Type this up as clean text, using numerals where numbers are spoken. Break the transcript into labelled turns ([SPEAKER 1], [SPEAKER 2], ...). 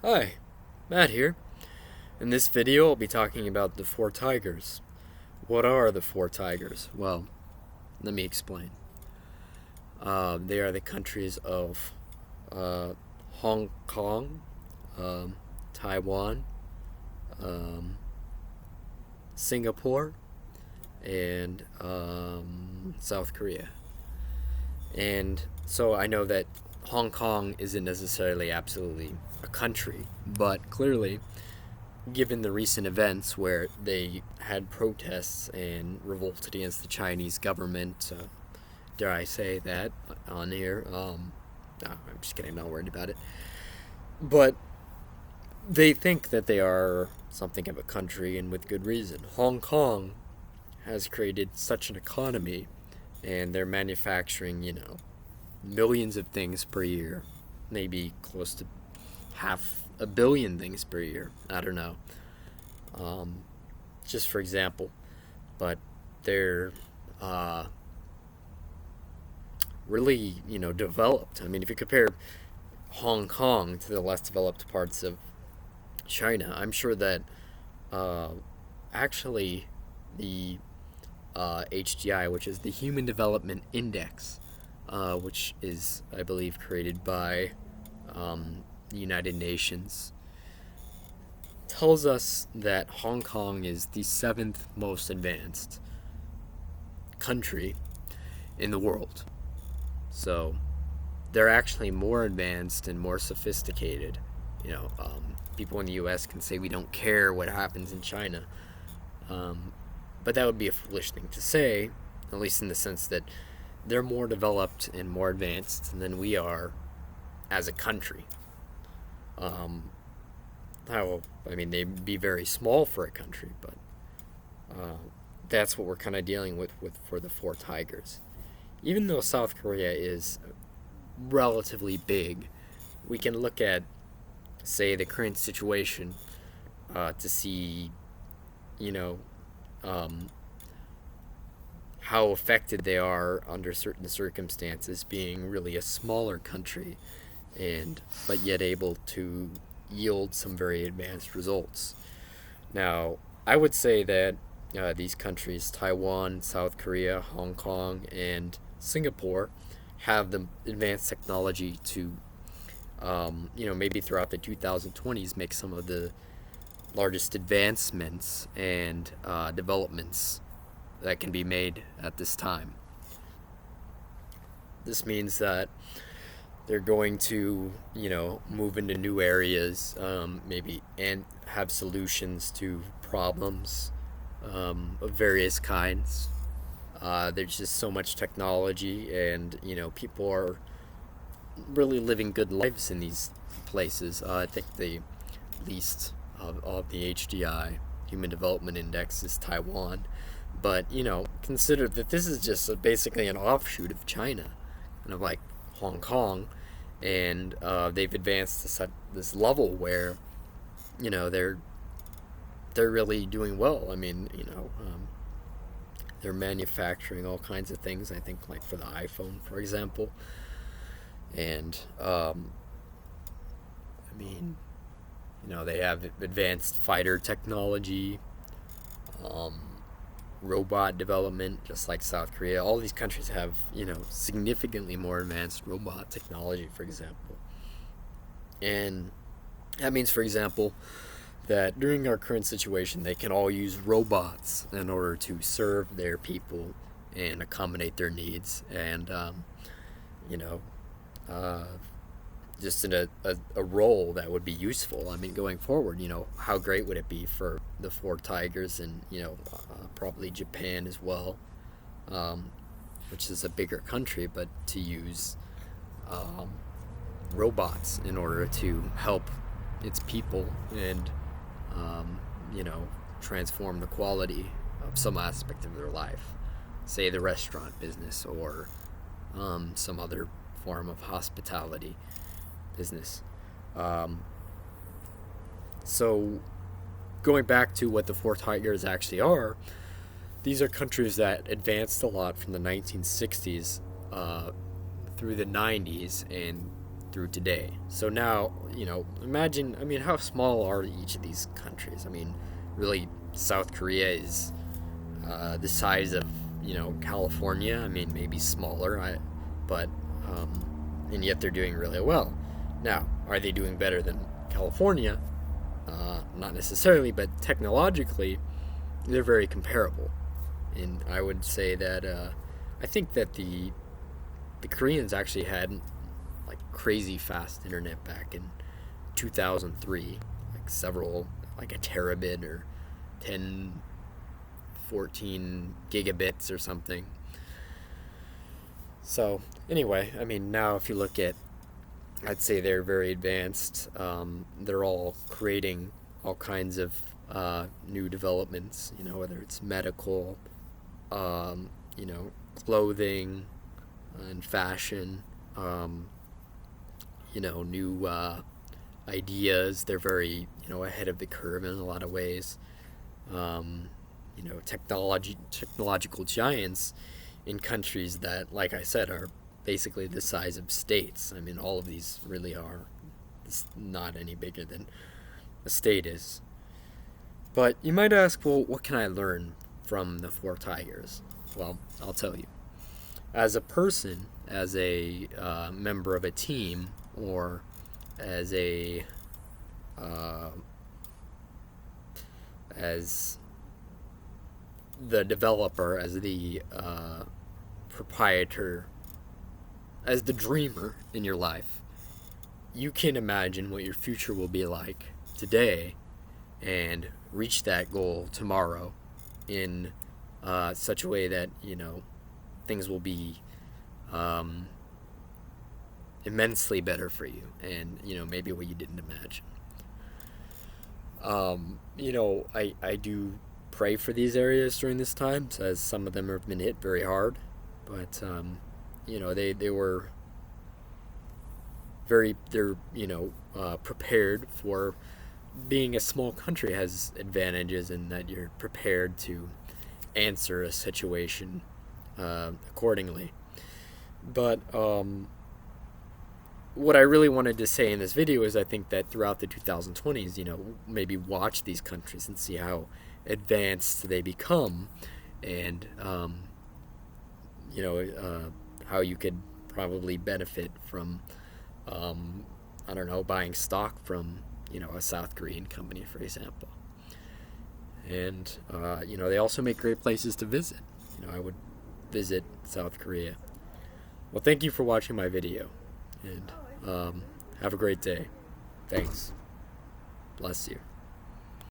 [SPEAKER 1] Hi, Matt here. In this video, I'll be talking about the Four Tigers. What are the Four Tigers? Well, let me explain. They are the countries of Hong Kong, Taiwan, um, Singapore, and South Korea. And so I know that Hong Kong isn't necessarily absolutely a country, but clearly, given the recent events where they had protests and revolted against the Chinese government, dare I say that on here? No, I'm just kidding, I'm not worried about it. But they think that they are something of a country, and with good reason. Hong Kong has created such an economy, and they're manufacturing, millions of things per year, maybe close to 500 million things per year. I don't know. Just for example, but they're really, developed. I mean, if you compare Hong Kong to the less developed parts of China, I'm sure that uh, actually the HDI, which is the Human Development Index, which is, I believe, created by the United Nations, tells us that Hong Kong is the seventh most advanced country in the world. So they're actually more advanced and more sophisticated. People in the U.S. can say we don't care what happens in China, but that would be a foolish thing to say, at least in the sense that they're more developed and more advanced than we are as a country. They'd be very small for a country, but that's what we're kind of dealing with for the Four Tigers. Even though South Korea is relatively big, we can look at, say, the current situation to see, you know, um, how affected they are under certain circumstances, being really a smaller country, and but yet able to yield some very advanced results. Now, I would say that these countries, Taiwan, South Korea, Hong Kong, and Singapore, have the advanced technology to, maybe throughout the 2020s, make some of the largest advancements and developments that can be made at this time. This means that they're going to, move into new areas, maybe, and have solutions to problems of various kinds. There's just so much technology, and, people are really living good lives in these places. I think the least of the HDI, Human Development Index, is Taiwan. But, consider that this is just basically an offshoot of China, kind of like Hong Kong, and they've advanced to this level where, they're really doing well. I mean, they're manufacturing all kinds of things. I think, like for the iPhone, for example, and they have advanced fighter technology, um, robot development, just like South Korea. All these countries have, significantly more advanced robot technology, for example. And that means, for example, that during our current situation, they can all use robots in order to serve their people and accommodate their needs. And, you know, uh, just in a role that would be useful. I mean, going forward, how great would it be for the Four Tigers and, probably Japan as well, um, which is a bigger country, but to use um, robots in order to help its people and, um, you know, transform the quality of some aspect of their life, say the restaurant business or some other form of hospitality business. Um, so, going back to what the Four Tigers actually are, these are countries that advanced a lot from the 1960s through the 90s and through today. So now, imagine, I mean, how small are each of these countries? I mean, really, South Korea is the size of, California. I mean, maybe smaller, but, and yet they're doing really well. Now, are they doing better than California? Not necessarily, but technologically, they're very comparable. And I would say that I think that the Koreans actually had like crazy fast internet back in 2003, like a terabit or 10, 14 gigabits or something. So anyway, I mean, now if you look at, I'd say they're very advanced. They're all creating all kinds of new developments, whether it's medical, clothing and fashion, new ideas. They're very, ahead of the curve in a lot of ways. Technological giants in countries that, like I said, are basically the size of states. I mean, all of these really are not any bigger than a state is. But you might ask, well, what can I learn from the Four Tigers? Well, I'll tell you. As a person, as a member of a team, or as as the developer, as the proprietor, as the dreamer in your life, you can imagine what your future will be like today and reach that goal tomorrow in such a way that, things will be immensely better for you, and, maybe what you didn't imagine. I do pray for these areas during this time, as some of them have been hit very hard, but they were they're prepared for being a small country. Has advantages in that you're prepared to answer a situation accordingly. But what I really wanted to say in this video is I think that throughout the 2020s, maybe watch these countries and see how advanced they become, and how you could probably benefit from I don't know, buying stock from a South Korean company, for example. And they also make great places to visit. I would visit South Korea. Well, thank you for watching my video, and have a great day. Thanks. Bless you.